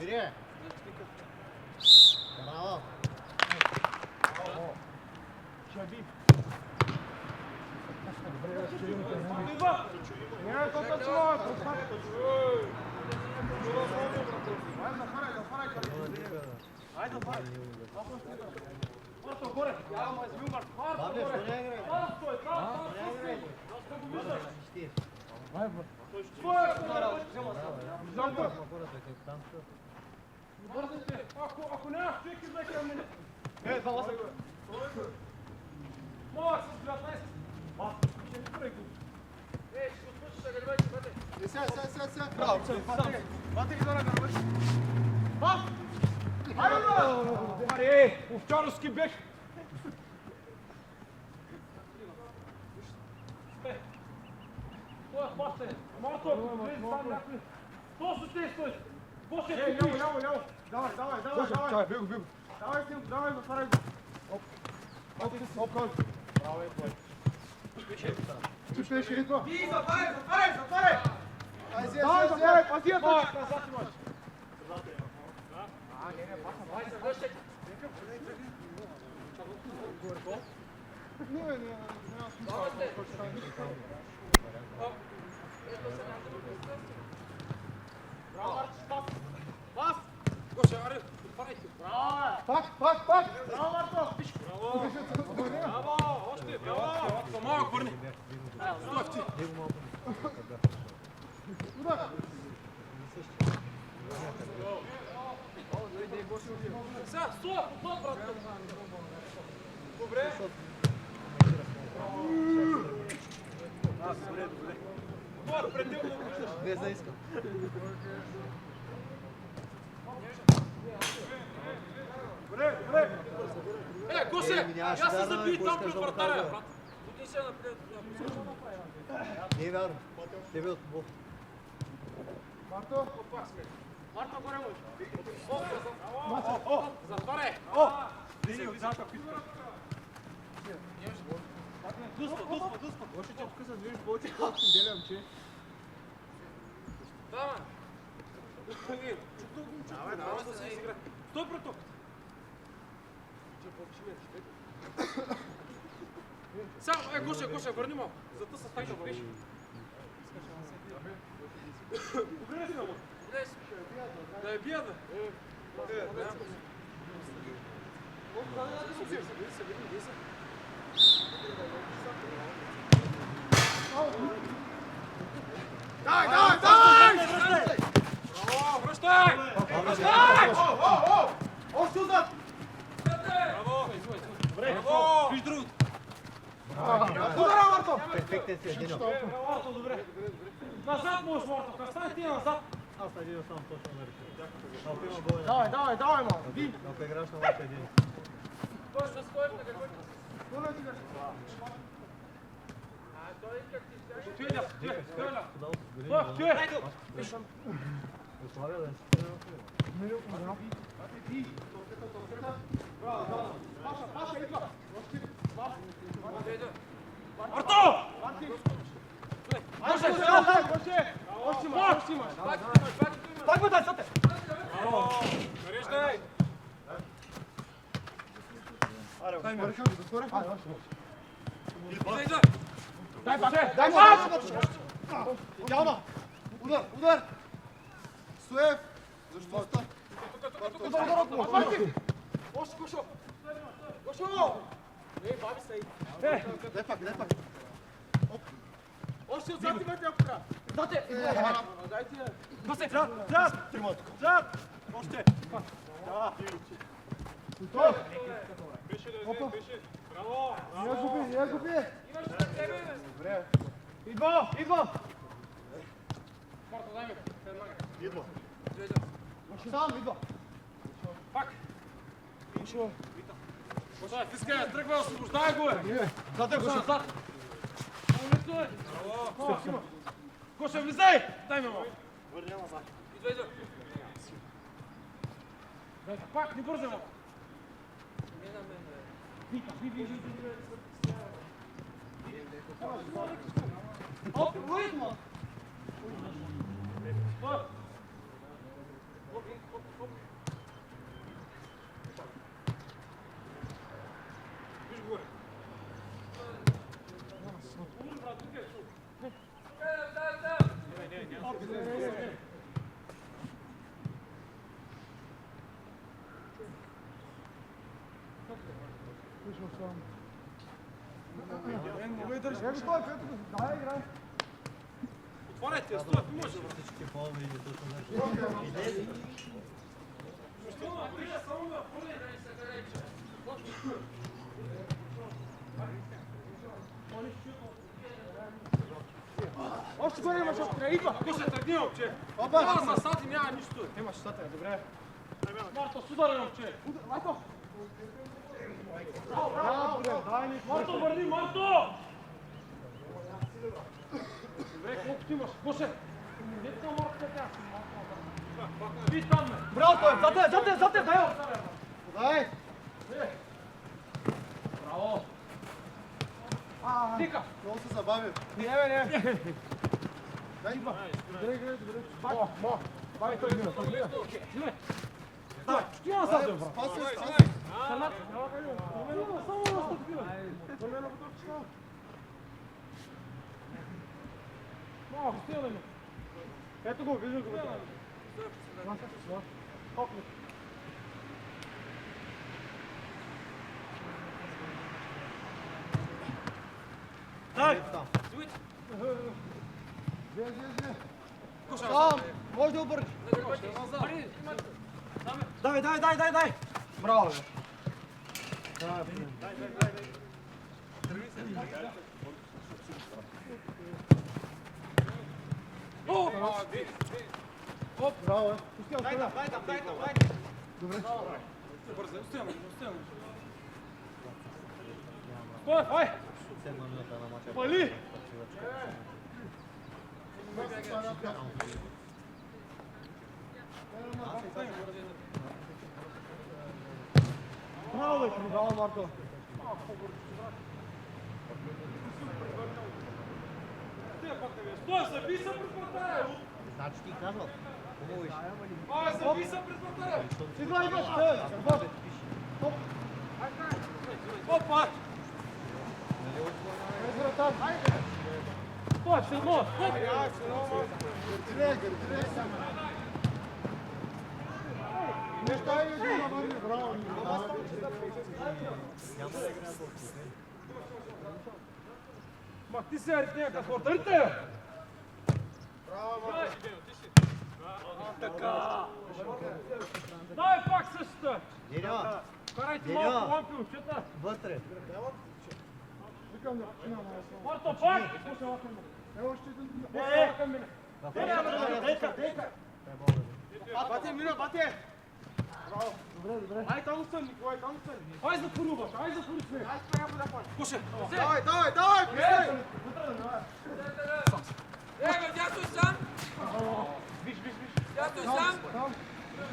Бери! Браво! Чаби! Не, то точно! Айде, захарай! Марто, горе! Я ме избил, Марто! Марто, горе! Марто, стой! Ако нямаш човек, излети на мене. Е, залаза го. Мога с 19. Ще ми пръй го. Е, ще го спушиш, сега гърбете, бъде. Сега. Браво, бате ги дора гърбеш. Бат! Хайде да! Аре, овчаровски бег. Хващане! Марто, влез там някой! Точно ти стой! Боше, ляво! Давай! Чакай, бил го! Давай, затваряй го! Оп, браво е, бой! Чупеше ритма! Ти, затваряй! Давай, затваряй, пазията! Назад имаш! Не, паса! Пас! Гоше, аре, отваряй! Браво! Пак! Браво, Марто! Браво! Още! Браво! Малък върни! Стой в ти! Сега, стой! Отвън, брат! Добре! Добре! Това пределно обичаш! Не заискам. Добре! Е, Гоше! Я се забий там при вратаря, брат! Бути се напред. Не е вярно. Тебе от Бог. Марто, горе му! Затваряй! Линия отзад, ако искаш. Дуспа! Още че тук се движиш повече, колко съм делям, че. Давай! Давай да се изигра. Стой пред топката! Сега, Гоше, върни малко. Зата с така върни. Добре си, мамо. Да я бия, да. Давай! Връщай! Още отзад! Браво! Виж другото! Удара, Марто! Перфектен си, Едино. Марто, добре. Назад можеш, Марто. Стани ти назад. Аз Едино само точно да решим. Давай, мал. Би. Ако играш на лапа Едино. Той ще стоим на гърбата. Той ти гърбата. Той как ти ще... Ославя да си. Паша, идва! Марто! Още имаш! Пак бе, дай, сате! Нареждай! Дай, Паше! Дай, Идеално! Удар! Стоев! Защо остави? Още, Гошо! Ей, баби са и! Дай пак! Още от сантиметри, ако трябва! Дайте! Дайте! Госе! Зад! Трима тук. Зад! Още! Да! Беше да беше! Браво! Я губи! Имаш на тебе! Добре. Идва! Марто, дай ми! Идва. Сам идва! Пак! Гошо! Гоша, фиска, тръгва, освобождай го, бе! Зад, Гоша! Браво! Гоша, влизай! Дай ми малко! Върня назад. Идва! Дай, пак, не бързай малко! Не на мен, бе! Ви! Оп, ритма! Стой, давай играй. Отваряйте, стой, може. Всички фолове или тук. Излезе. Още горе имаш, още трябва, идва. Коше, тръгни, момче. Опа! Аз сати няма нищо. Имаш статия, добре. Марто, с удара, момче. Марто! Дай ни, Марто, върни, Марто! Добре, колко ти имаш? Коше! Не ти Марто, тя. Ти там, бе. браво, той! За теб, дай! Дай! Браво! Тика! Много се забави. Не. Дай, идва. Добре. Бай, той гледа. Живе! Давай, ще има назад, бе, брат. Спаси. Салат! Само настъпи, бе. Малко, стига ми. Ето го, виждам го. Дай! Сам, може да обърнеш. Дай! Браво, бе. О! Браво, бе. Дай там! Добре. Бързо, устояваме. Стой, ай! 7 минута на мача. Пали! Браво, Марко. Стой, заби се пред вратаря! Значи ти казвал. Хубаво беше. Заби се пред вратаря! Идва. Опа! Стой, все едно! Браво. Няма да играе бокс. Ма ти се аритмия, спортарите! Така! Дай пак същата! Дерева, Карайте Дерева. малко лампи, момчета! вътре. Марто, пак! Е, към мене! Бате! Добре. Ай, там стани, Николай, там стани. Ай за фуру, ай за фуру сме! Ай, спря го да паш. Коше! Давай! Тя стои сам! Виж. Тя стои сам!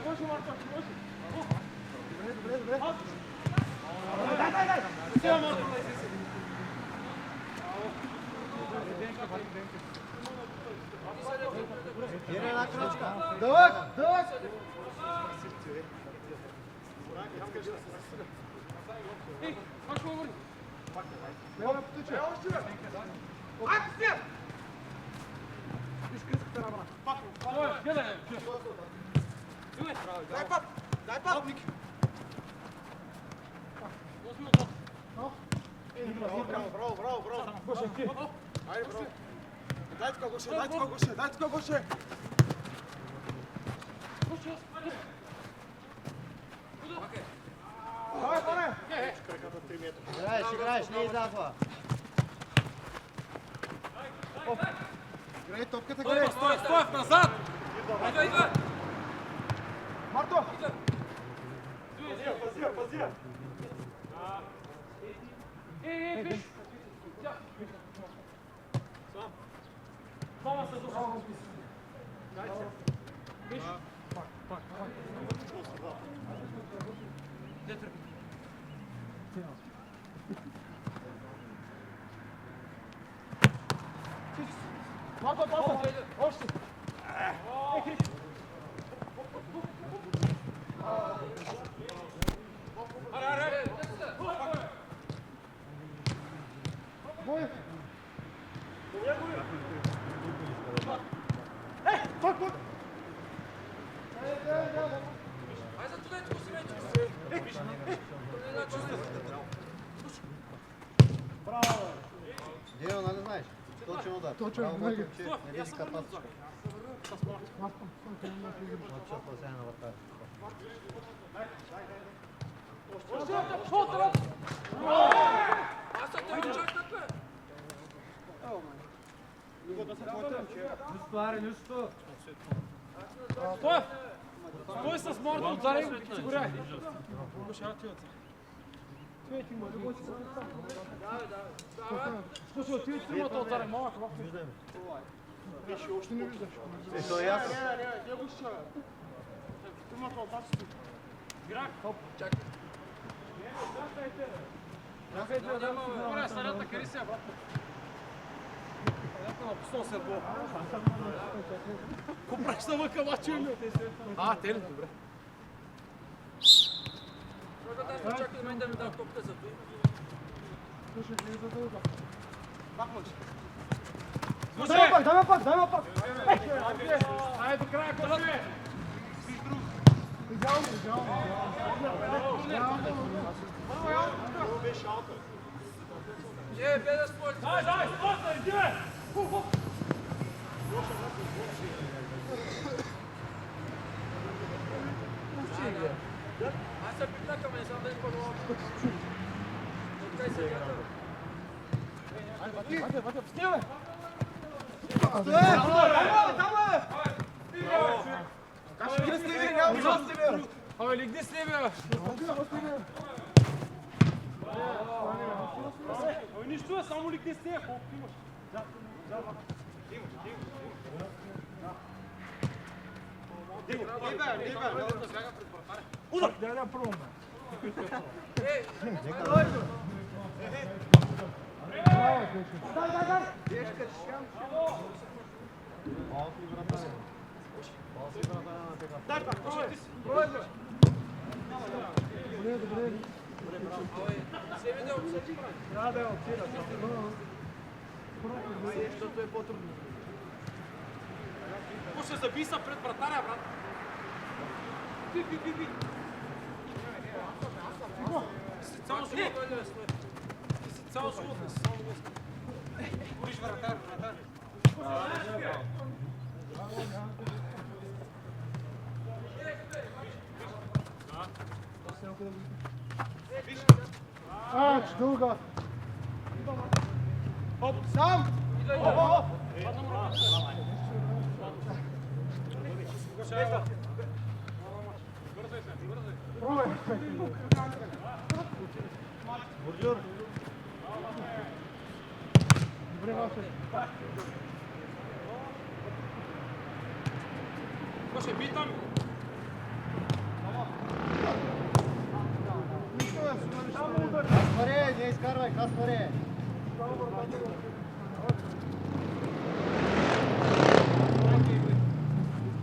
Може, Марко, може. Добре. Дай! Сега, Марто! Една крачка. Давай! Ей, как ще говори? Няма да потече. Ай, стига! Виж кръската на брат. Ой, гледай, че. Дай пап, Ники. Браво. Коше, ти. Айде, браво. Дай тук, Гоше. Давай, пане. Играеш, не издава. Играй топката, къде? Стой, назад! Идва! Марто! Пази! Ей, виж! Мама се духа. Виж? Пак. Де тръпи? Марто! Още! Бой! Пак! Ай за това, че го си вече! назад. Точно, Право, винаги. момче, не Я риди съм капацичка. отзад. Младша пазяна на вратаря. Аз съм те очакват, бе. Стой с Марто, отзадай го, сигуряй. Слушай, отиди тримата отзадай, малък. Виждаме. Още не виждаш. Е, то е ясно. Не го ще. Тримата отзад си. Добре, станята, къде си, брат? Напуснал се отбол. Ко правиш на въка, мачо или? Те ли? Добре. Той чакай да мен да ми дава топката за той. Дай ме пак! Айде до края, Коши! Бе да спорти. Дай, спорта, иди бе! Аз се приплакам, не знам дали по-добро. Откай се гледам. Абе, лигни с левия! Абе, нищо е, само лигни с нея, колко имаш. Удар! Да, пробвам. Малко и вратаря. Малко и вратаря на тега. Дай пак, пробвай! Се видя обсъди. Трябва да я отсира. Защото е по-трудно. Може заби са пред вратаря, брат. Би. Цяло живот. Цяло живот. Бориш вратар. Друга. Оп, сам! Оп! Бордюр. Добре, Ваше. Коше, би там. Каспаре, не изкарвай, Каспаре.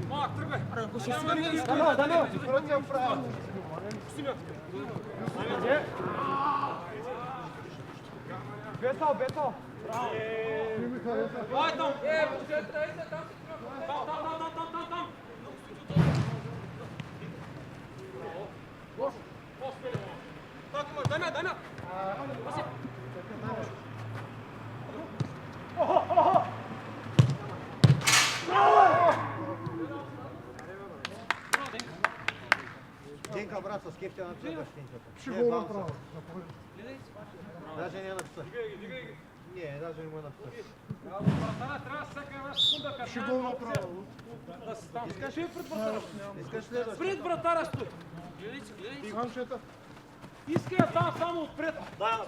Малък, тръгвай. Дано! Против право. Бесал! Ай, там. Бюджетта, иде там. Там. Дай ме. Денка, брат, с кефтя на пса гъщинчата. Ще го направо. Даже не е на пса. Не, даже не му е на пса. Вратаря трябва всяка една секунда. Ще го направо. Да си там. Искаш ли пред вратаря? Искаш следващ? Пред вратаря стой. Хамшета. Иска я там само отпред.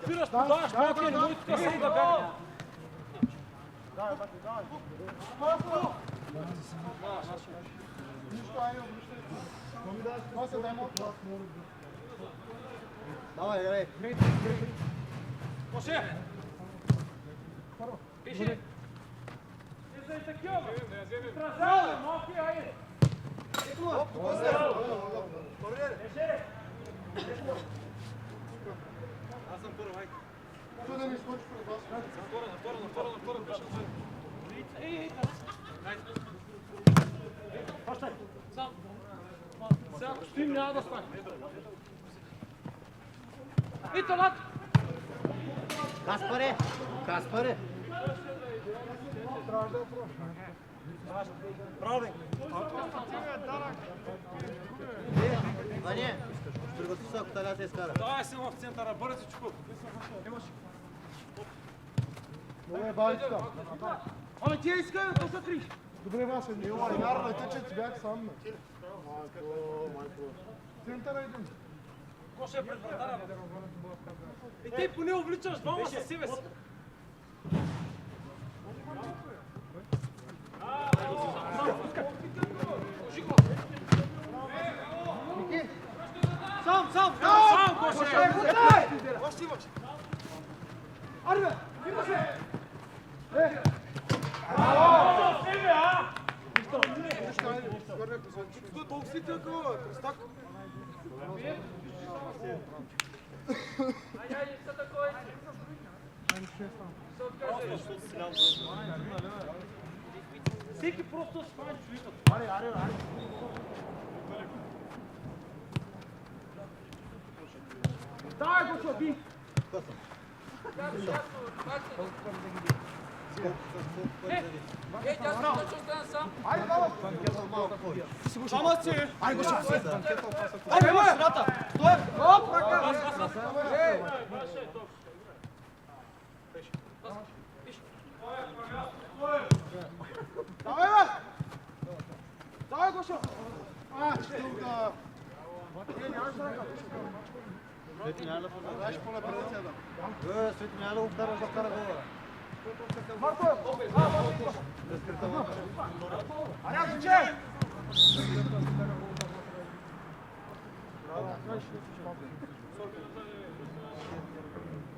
Спираш, подаваш малки или мой тук съм да бяга. Нищо, айде, обръщай. Косе, дай му. Давай. Коше! Пиши! Излез и такива! Тразява, малки, айде! Аз съм първо, айде! Той да ми скочи пред вас. На втора, беше на Ей, Пащай! Сам! Сега, ако стоим, няма да стане. Ей, талат! Каспаре! Ваня, приготви се, ако талята изкара. Давай си в центъра, бързичко. Добре, бавите там. Ама ти искай, то са три. Добре, Вася, не вярно, те, че бях сам. Центъра един. Коша е пред вратара. И ти поне увличаш двама със себе си. Сам, Коша! Още имаш. Аре, бе! Имаше! Кто толкова си такова? Кръстак? Айде, са такова. Всеки просто спави човекът. Аре. Давай го, що, би! Ей, тя ще остане сам. Айде, давай! Ама си! Айде го, що! Айде, бе! Рата! Стой! Оп, ръка! Ей! Давай, бе! Давай го, що! Штука! Нямаш ръка! Свети, няма да познаеш по-напред сега. Свети, няма да го вкараш да вкара гола. Марко! Аре, чече!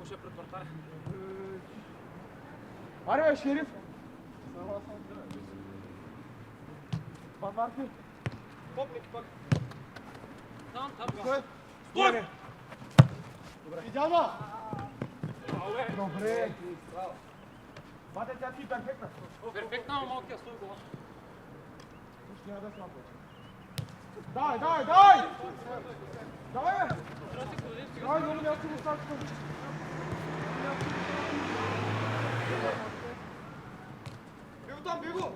Коша е пред вратара. Аре, бе, шериф! Марки! Попник пак. Там. Стой! Стой! Идеално! Добре! Бате, тя ти перфектна! Перфектна, ама малкия стой гола. Няма да слабо. Давай! Давай, бе! Давай, много място го става. Бего там, бего!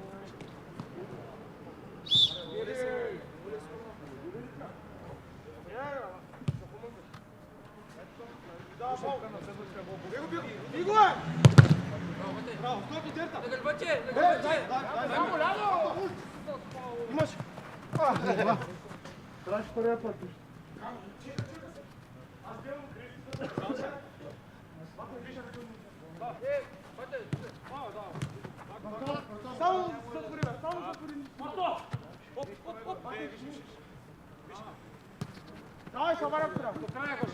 Бего, бе! Браво, стой по терта! На гърбаче, на Дай, гърбаче. дай! Имаш! Трябваше втория път. Само затвори, само затвори. Марто! Давай, събарям сега. До края, Коша.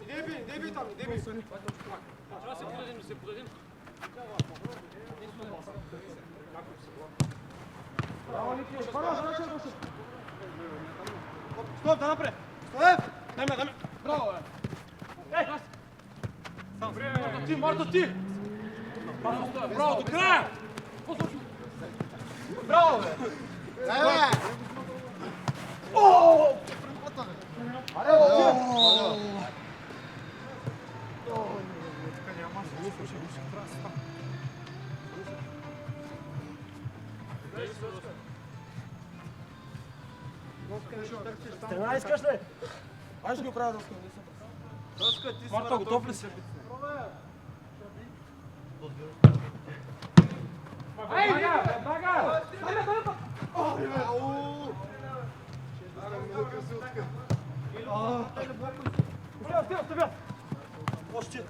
Иди би там, иди би. Трябва да се подадим, Браво, Ники. Браво, значи го си. Стоп, да напред! Стоев! Дай ме! Браво, бе. Ей! Марто, ти! Браво, до края! Браво, бе. Дай, бе! Аре, бе. Трена искаш ли? Аз ще го правя доска. Марто, готов ли си? Ей, бага! Оставя! Още!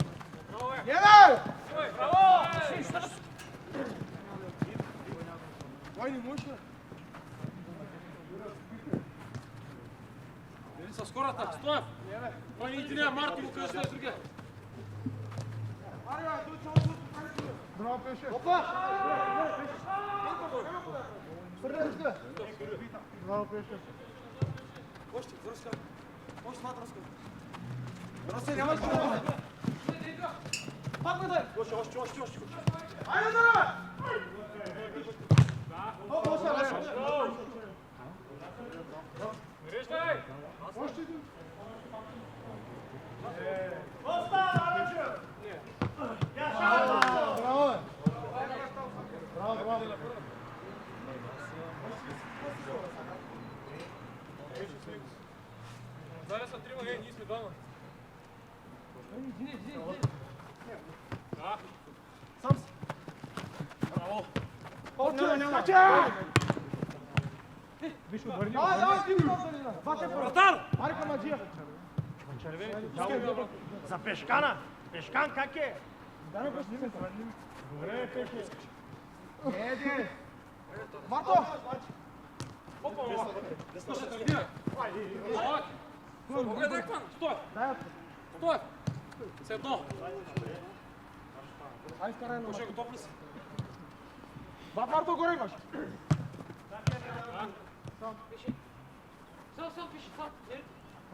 Еме! Браво! Ой, не можеш ли? С хората, Стоев! Той не идея, Марто му кажеш да е другия. Браво, пеше! Опа! Браво, пеше! Още, връзка. Още това връзка. Роси, нямаш да! Пак ме дай! Още. Айде да! Виждай! Още един! Браво! Заедно са трима, ние сме двама. Иди. Да. Сам си. Браво. Няма. Виж, отвърни. Давай, ти ми Вратар! Марика Маджия. За Пешкана! Пешкан как е? Да, не просто снимай. Добре, Пешо. Еди. Марто! Опа, мала. Слушайте, линия. Погледай, Кван. Стой. Стой. С едно. Ай, вкарай на Коше, готов ли си? Марто, горе имаш. Сам пиши, сам.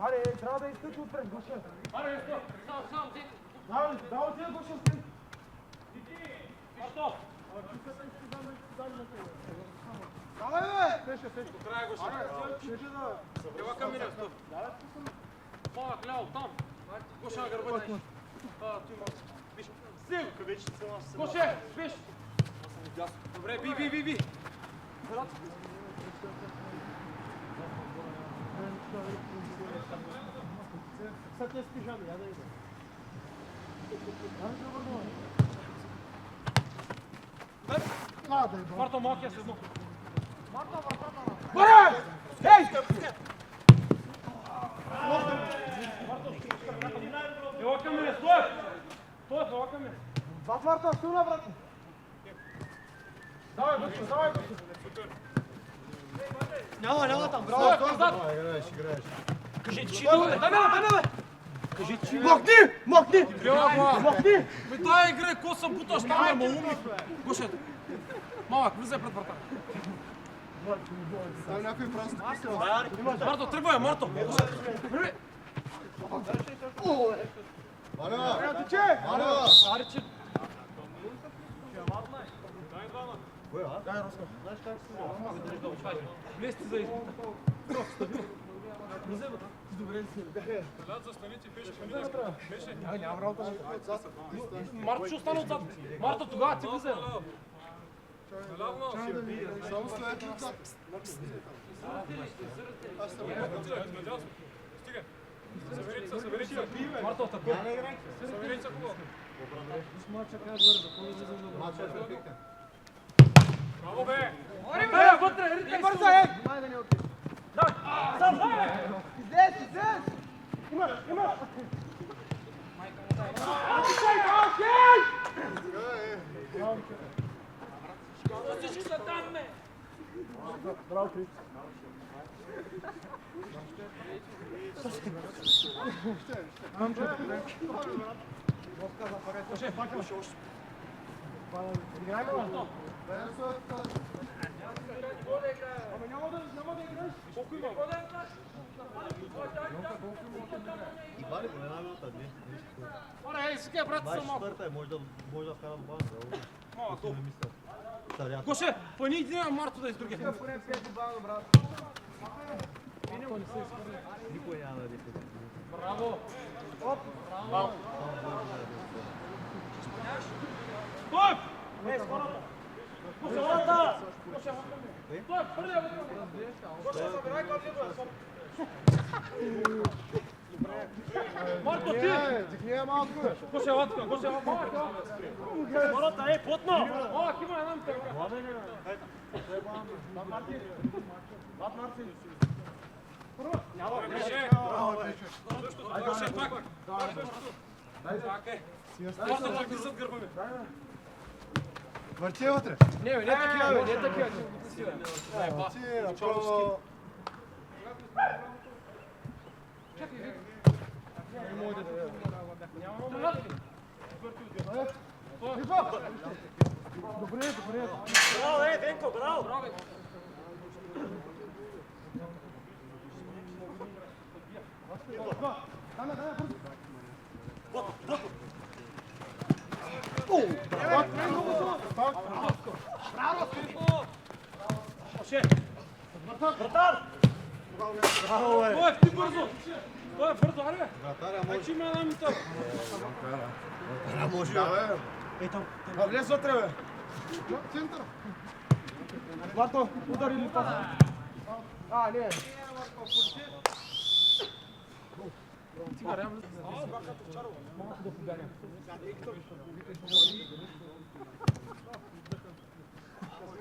Аре, трябва да изтъчи отпред, Гоше. Аре, стой. Сам, ти. Давай ти, Гоше, отпред. Марто. Давай, бе! Пеше. До края го ще. Ела към мене, стоп. Малък, ляво, там. Гоше на гърба ти. Ти малък. Виж. Сил. Гоше, виж. Добре, би. Sad ne spiš, ja da idem. Марто, малкия с едно. Горе! Ей! Ела към мене, стой! Стой, ела към мене. Зад Марто, силна, брат. Давай, Гоше. Няма там, Стой, браво! назад! Играеш. Кажи, че идваме. Дай ме! Кажи, че Махни! Махни! Бе, тая игра е коса буташ, там е малумник. Гоше, малък, влизай пред врата. Там някой просто. Марто, тръгвай, Марто! Први! Маля! Тече! Маля! Арчи! Кой, а? Дай, Роско. Знаеш как се Влезте за изпита. Добре си. Лед застаните, беше фамилия. Беше. Няма работа. Марто ще остане отзад. Марто, тогава ти влизай. Наляво, Само след отзад. Стига. Съберете се. Марто, атакуй. Съберете се хубаво. Мача е перфектен. Браво, бе! Бе, вътре, ритъй бързо, ей! Излез! Има! Всички са там, ме. Браво, Крис. Играем ли? Няма да играеш. Колко има? Бали, по една минута, две. Аре, ей, сега, брат, са малко. 24-та е, може да вкарам банка. Малък, толкова. Таряко. Гоше, пъни един Марто да издруги. Никой няма да реши. Браво! Оп! Браво! Стой! Ей, скората! Гоше, врата! Стой, първи! Гоше, събирай към него. Марто, ти! Дихни малко. Гоше, латка, Гоше, латка. Хората, ей, плътно! Малък има една митърка. Бат Марти. Беше! Гоше, пак! Пак е! Марто, пак ти зад гърба ми. Върти вътре. Не такива, не такива. Ти, направо. Добре. Браво, е, Денко, браво! Вратар! Браво, е. Той, ти бързо! Той е бързо, аре! Вратаря Ай, може. че има една митър! Може. Ей, там. Влез вътре, бе. Център. Марто, удари ли пас? Не. Стига, реално. Малко да побягам.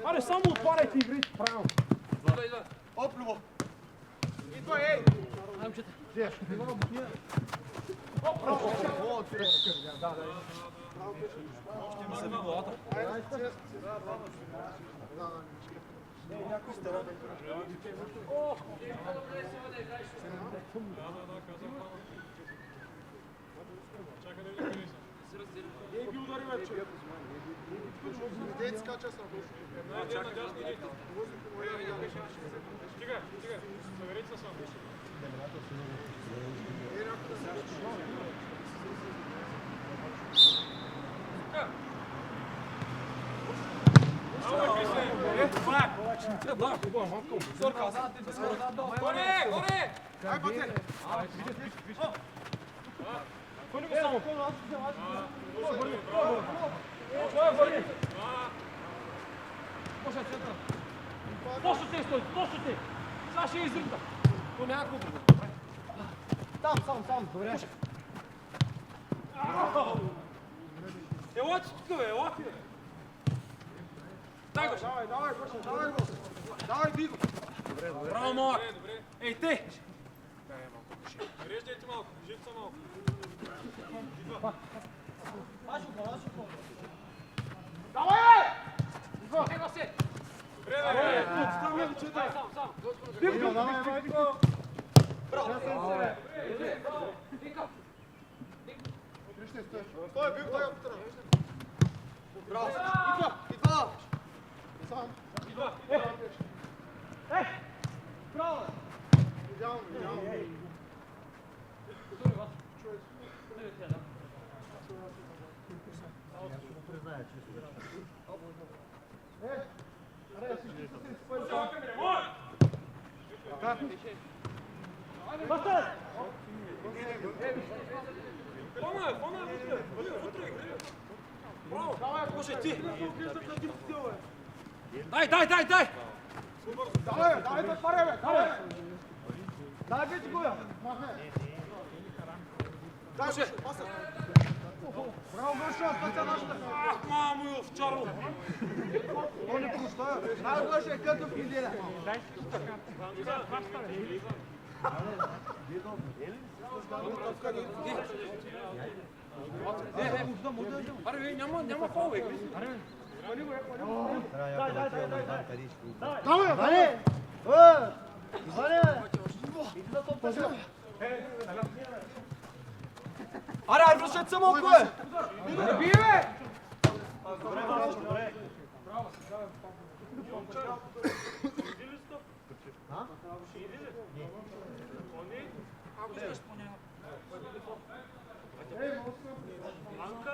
Аре, само отваряйте игрите правилно. Идва. Оп, Любов! Идва, ей! Ай, момчета. Деш, има бутния. О, право! О, отвираш. Да. Ще ми се би главата. Ей, ги удари вече. Дей скача съм. Стига, съберете се само. Ай, бате! Кони го само! Върни! Може център. Точно те стой, точно те. Сега ще изръмта. То няма какво. Сам, добре. Ела ти тук, бе, ела ти, бе. Дай го. Давай, Гоша, давай, Диго! Браво, малък. Ей, те. Реждайте малко, живца малко. Давай, бе! Ева се. Време! Там е, че да! Сам. Диго, давай, Майко! Стой, бил той оптера! Браво! Идва! Сам. Браво! Идеално. Браво. Може ти. Дай! Дай. Давай, да отваря, бе! Дай, бе, ти го, бе! Може. Браво, Гоша, пътя нашата! Ах, мамо, и овчарло. То не пуща! Дай, Гоша, като в неделя! Аре, бе, няма фол, бе. Давай, Ване! Ване! Иди да топта сега. Аре, връщайте се малко, бе! Не бие, бе! Добре.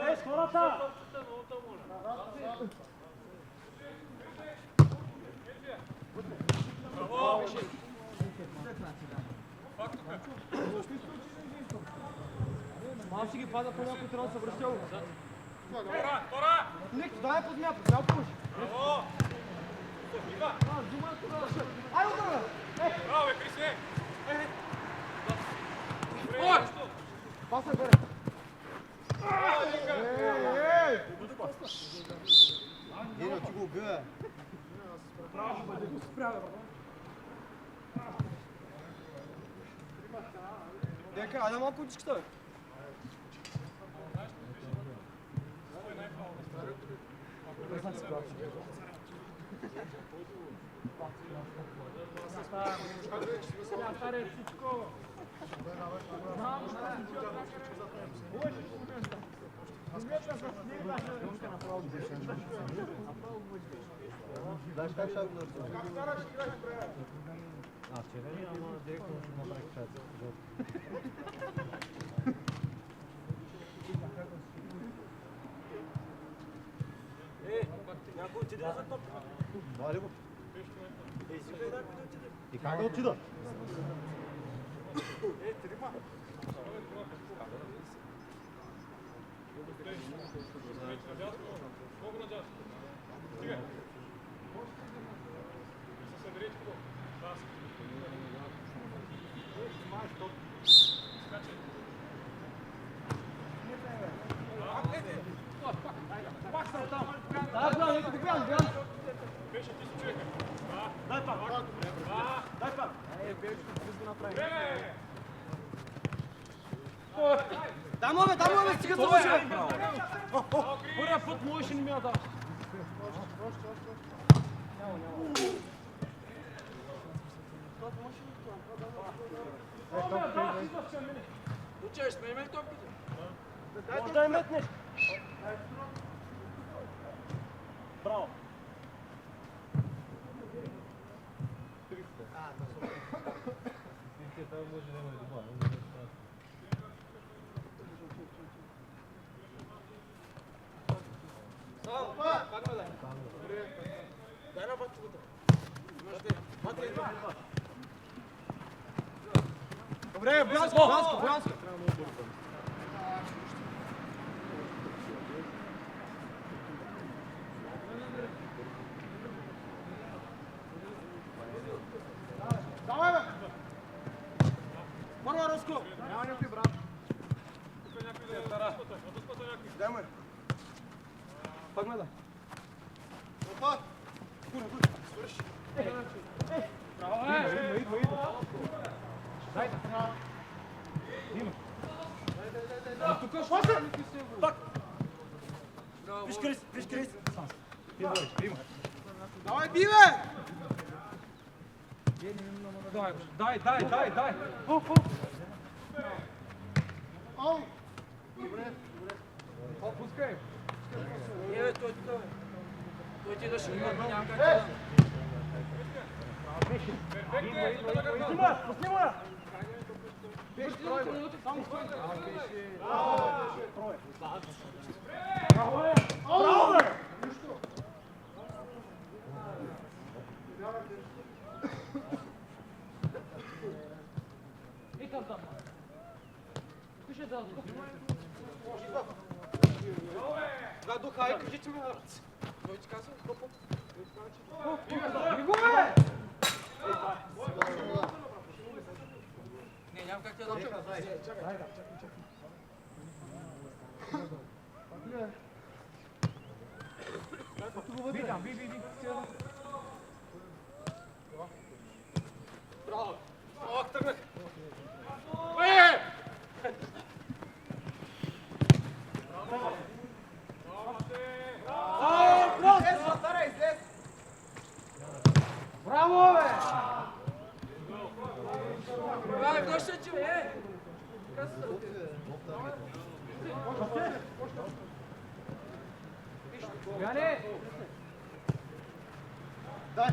Ей, с хората! Малко си ги пада по някой трябва да се връща. Ник, дай под мята, трябва да пуши. Браво. Ай, удара! Браво, бе, Крисе. Ой! Паса горе. Ей! Дино, ти го убива. Дека, айде малко утичката, бе. Знаеш как ще го А, вчера ли, ама директно ще направи качация. Някой отиде за топ. Вали го. И как да отида? Трима. Дамо, стига завърши! Първия път можеше не ми я даш. Учеш, сме имали топките. Може да я метнеш! Браво! Добре, Боянски! Давай, бе! Първа, Роско! Няма някой, брат. Дай ме. Пак ме да. Опа! Свърши. Браво, Идва. Дай да. Има. Тук ще се. Так. Виж Крис. Има. Давай, би, бе! Дай. Ау! Добре. Пускай. Не, бе, той тук, бе. Той ти да ще няма как да... Снима! Браво, бе! И там. Пише да. Да, духа, и кажете ми на ръце. Той ти казва? Не, няма как да дам. Браво! Ох, тръгнах! Браво, бе! Ай, дошъл ти, бе! Яне! Дай!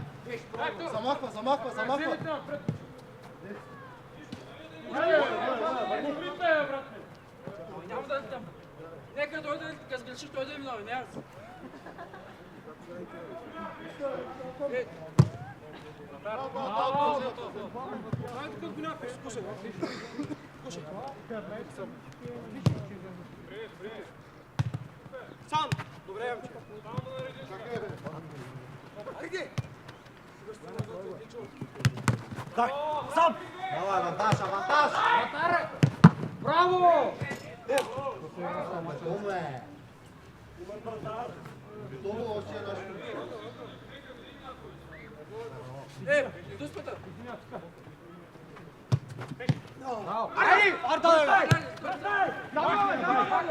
Замахва! Няма да там. Нека дойде, като сгрешиш, той да е виновен, няма се. Дай тук го някой, скушай. Сам! Добре, Ямче. Айде! Так, сам! Давай, авантаж! Браво! Добре! Битово още една Дуспата! Ай! Арда! Замахва!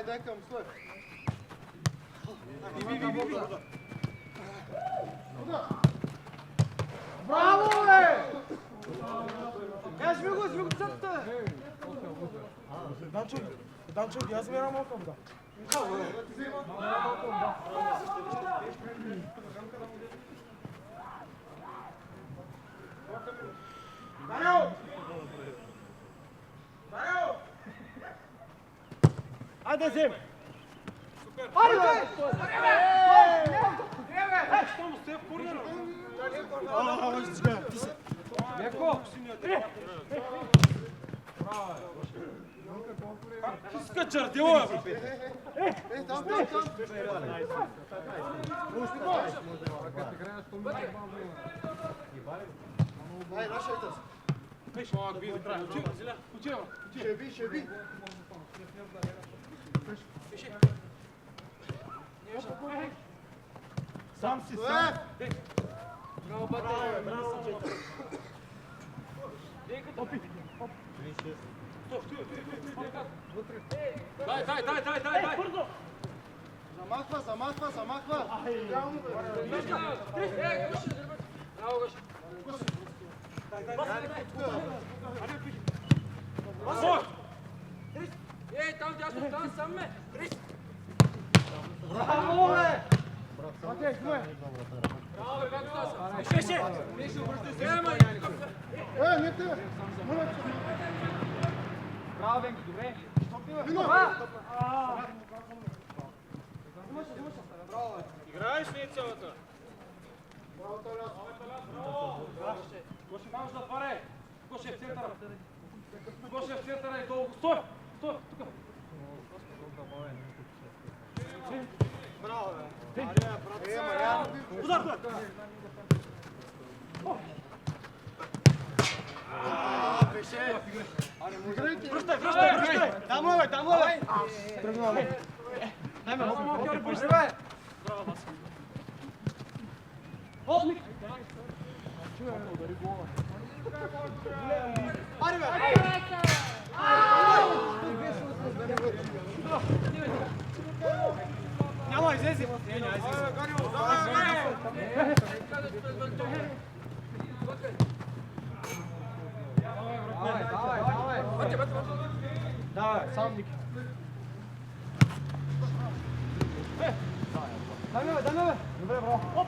Дай към стой. Браво, бе! Сми го цъпта! Данчо, аз ми една малка вода. Дарио! Айде, взем! Айде! Леко! Скачар, дело! Там. Ай, рашайте. Виж, малък бил. Учева. Ще би. Сам си. Браво, бате. Дай! Замахва. Браво, Гоше. Ей, там дясно, там сам ме. Браво, бе! Браво, бе, как става? Ще! Ема, Не те. Браво, Венки, добре. Играеш ли цялата? Гоше, можеш да отваря. Гоше в центъра. Гоше в центъра и долу. Стой! Тук. Браво, бе. Мариан. Удар, бе! Връщай! Там е, бе! Дай ме, бе! Браво, Васи. Отник! Аре, бе! Няма, излези! Давай, сам Ники. Дай ме, бе! Добре, браво. Оп!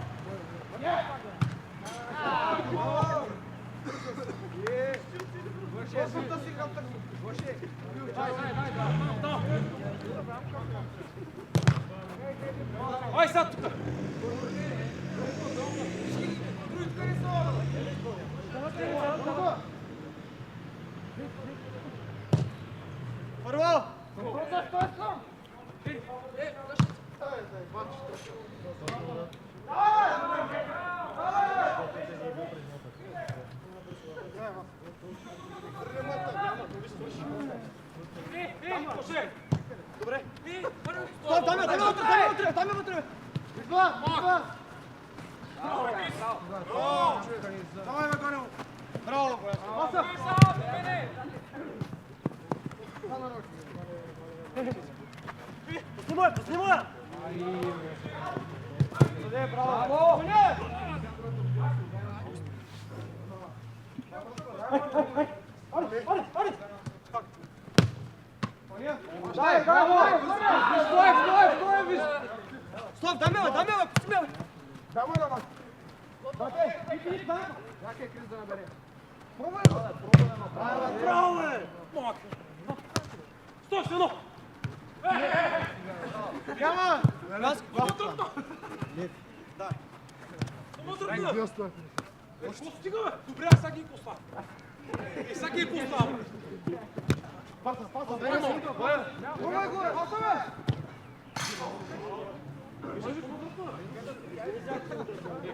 Ай, сега тук! Първо! Добре. Там е вътре! Давай, бе, Гонево! Браво, бе! Снимай! Браво! Дай, стоп, дай ме, пусти ме! Браво, бе! Стой, сено! Няма! Какво стига, бе? Добре, аз сега ги коста. Сега ги коста, бе!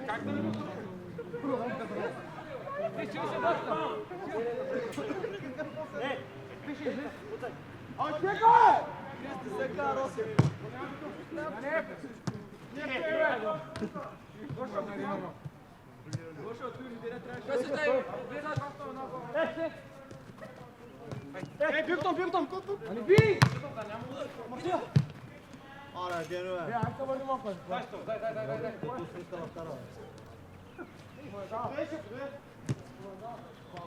Как да не го Бигтон! Ани би! Аре, генове.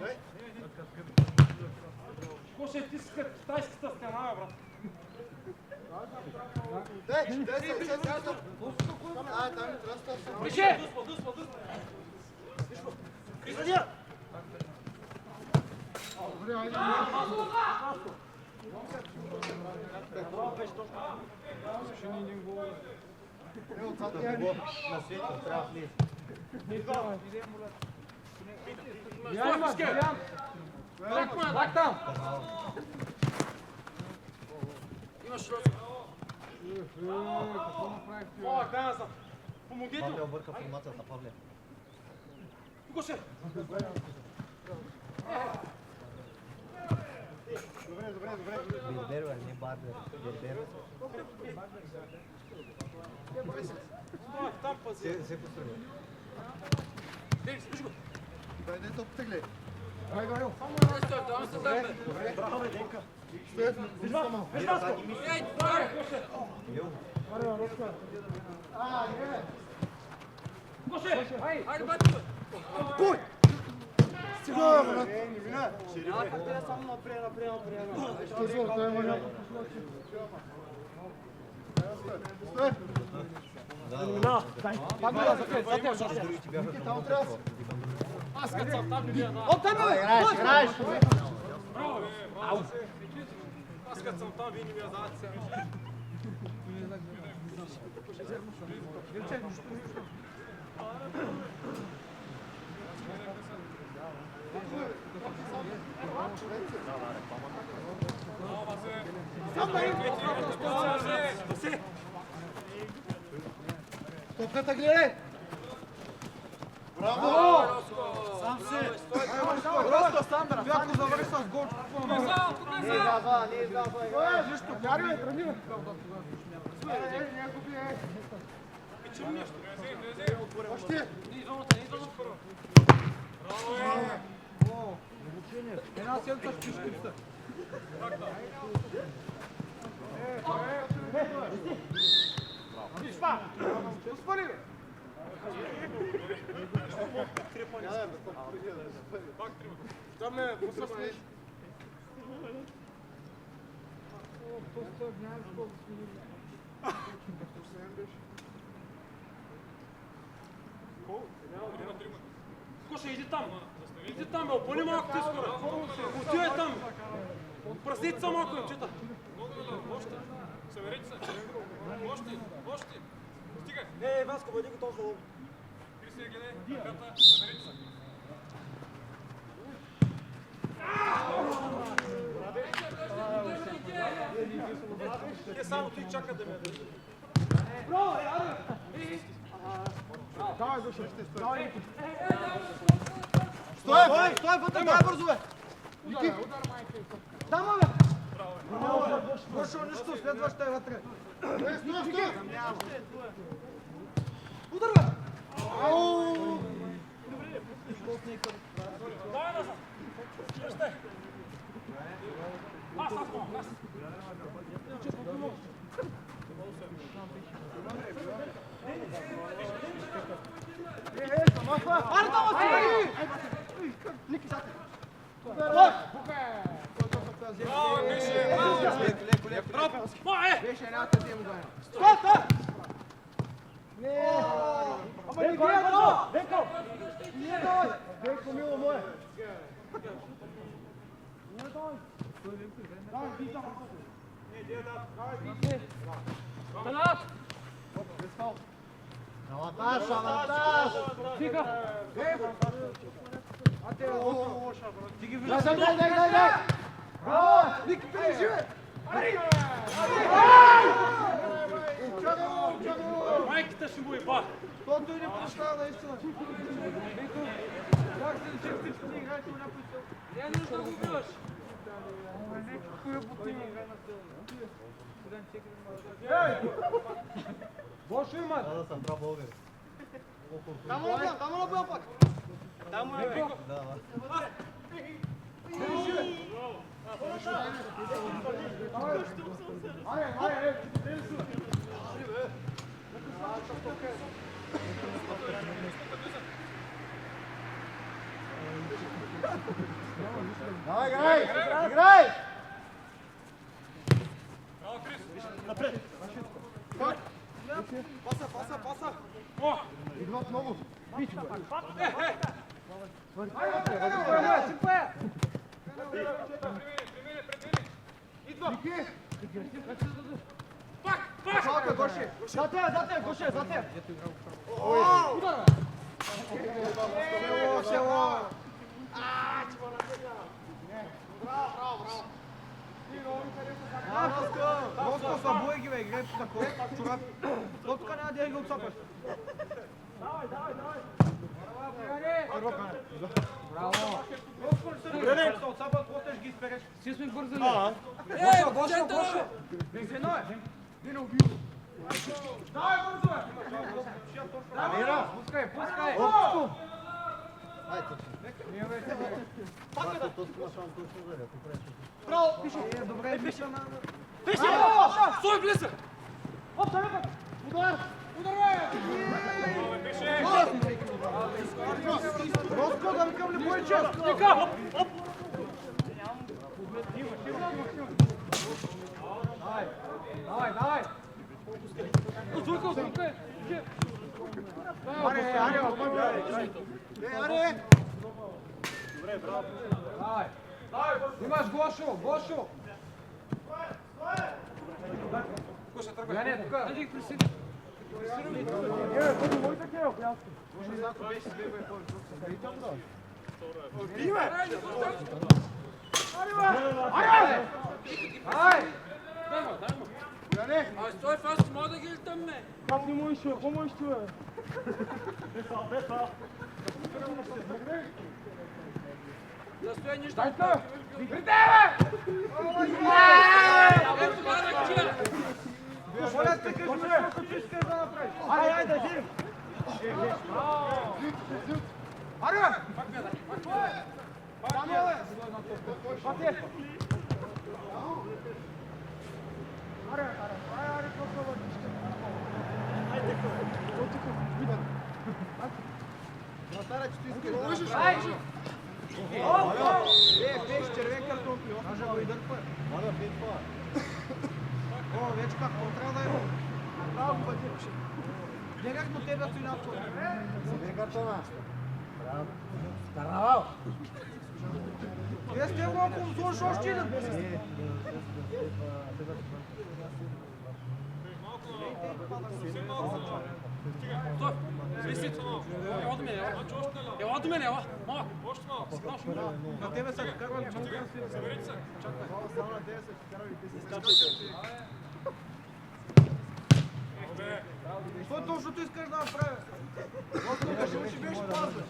Дай. Коше, ти си като китайската стена, брат. Више! Изадия! На света трябва да влезе. Стой, пускай! Пак там! Имаш широко. О, да, знам. Помогите Павле му. обърка формацията, Павле. Гоше! Билбер, бе, не Барбер. Билбер. Стой, там пази. Се построи. Дей, слушай го. Дай не топите гледай. Стой, там сте там, бе. Браво, бе, Денка. Ей, добре. Гоше! Хайде, бати, бе. Другите бяха към Лукашко. Аз като съм там, не бия да. Играеш! Браво, бе, браво. Аз като съм там, вие не ми я давате сега. Топката гледай! Браво! Сам си! Просто сам да Бяко завърши с гол. Не излязва, не излязва. Нищо, кари ме, тръгни ме. Още! Не зоната, не зоната. Една седмица ще пишката. Нищо! Успори, бе! Там ме посъснеш. Гоше, иди там. Иди там, бе, опъни малко ти скоро. Отивай там. Празнете са малко, момчета. Още. Съберете се. Още. Стигай. Не, Васко, бъди готов за лоб. Криси, гледай. Ръката. Съберете се. Те само ти чакат да ме държи. Давай, Гоше, давай, Ники. Стой, вътре, дай бързо, бе! Ники! Дама, бе! Гоше, нищо, следваща е вътре. Ники! Удар, бе! Давай назад. Стой. Аз. Ники, сати! Беше една да взема заедно. Стоп! Не! Ама не гледа това! Денко! Не давай! Денко, мило мое! Не давай! Давай, ти там! Танат! Авантаж, авантаж! Тиха! Дай! Браво! Ники, прилежи, бе! Майката ще му еба! Тото и не прощава наистина. Как се че всички не играете на пътя? Не е нужда да го биваш. Бошо има! Да съм прав българ. Там на бил пак! Там е Беко! Да, Давай, играй! Браво, Крис. Паса! О! Играт много! Пак! Салка, Гоше! За те, Гоше, за те! Село! Роско, събуй ги, бе, играй по такова, чорап. То тук няма да ги отсапаш. Първа кане. Браво! Добре, не, се отсапат, после ще ги изпереш. Си сме бързали. Гошо! Бензино е! Дино, убил! Давай бързо, бе! Пускай, пускай! Hai, tot. Toți cu așa am tot și zărea, cu prețul. Браво! Пише! Добре, пише! Пише! Стой, влиза! Оп, съвета! Удар! Удар, бе! Роско, да викам ли повече? Нека! Давай, давай! Отзвукай, отзвукай! Аре, аре, аре! Добре, браво. Давай! Имаш Гошо, Гошо! Гоша, тръгвай. Я не, тук! Айде ги присъди. Ай! Дай му, дай му. Абе, стой фаст, мога да ги летам, ме. Как не можеш, какво можеш ти, бе? Да стоя нищо. Дай се! Игрите, бе! Ето това да кия. Моля те, кажи ми колко ти искаш да направиш. Айде, айде, иди! Аре, бе! Пак гледай. Там е, бе! Пак е! Аре, аре, какво бъде? Натара, че ти искаш да Ай! Пеш, червен картон, може го и дърпа. Мара, пей това. О, вече как трябва да има. Браво, бъде. Гледах до тебе стои на втори. Себе картона. Браво. Браво! Вие сте го, ако сложиш още един. Стой. Свиси. Ела до мен, ела. Ела до мен, ела. Малък. Още малко. На тебе са вкарвали, че не Съберете се. само на тебе са вкарвали. Какво точно ти искаш да направя? Роско, кажи ми, че беше паза.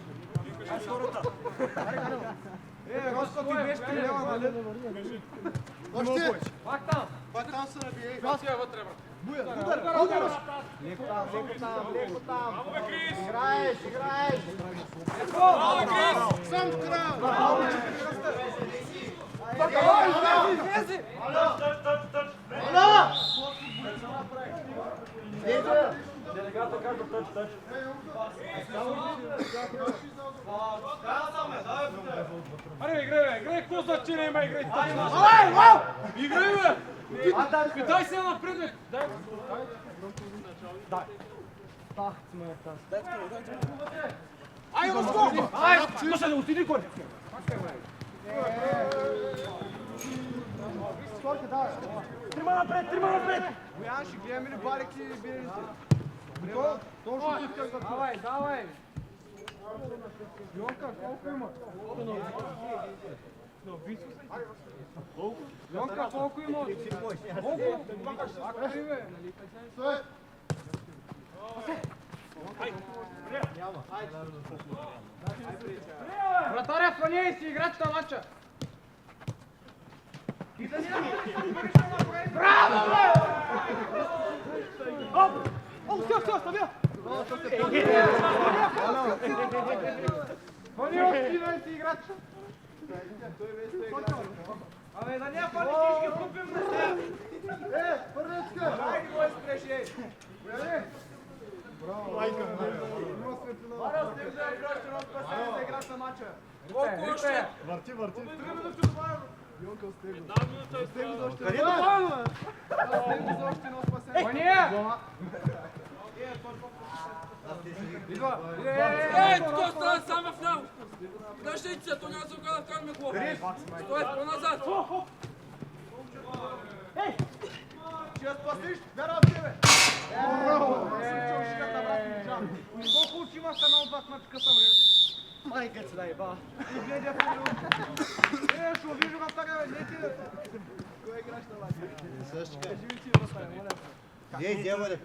Роско, ти беше 3 лева, нали? Още! Пак там. Пак там се набие. Отива вътре, брат. Буя, удар! Леко там, леко там, леко там. Браво, бе, Крис! Играеш, играеш. Браво, Крис! Сам крал. Браво, че ти Излези! Ала! Ето! Аре, играй, бе, играй, какво значение има, играй. Играй, бе! Дай се напред, бе. Дай. Ай, Роско! Ай, слушай, не отиди горе! Трима напред, трима напред! Боян, ще гледаме ли барики и бирите? Точно ти искаш да... Давай, давай! Йонка, колко има? Йонка, колко има? Колко? Ако ли, бе? Вратаря, хвани си играч на матча! Браво, бе! Оп! Оп, все, стабил! Хвани още си играч! Абе, да няма пали, ти ще ги купим на сега! Пърнецка! Хайде, бой, спреш, Браво! Лайка! Има светлина! Марио, стига да играш, че нас спасение да играш на матча! Колко още? Върти, върти. 3 минути добавено! Йонка, стига! Една минута и Стига за още Къде едно! добавено, Стига за още едно спасение! Вания! Идва! Ей, тук остана сам в него. Държите се, то няма за да вкараме глава. Стой, по-назад. Ще я спасиш? Вяра в тебе! Браво! Колко очи имаш на от вас мъчка съм рез. Майка ти да еба. И гледа в него. Ще увижу в тага, не ти. Кой играш на лака? Също така. Живи ти в тая, моля. Ей, дяволе.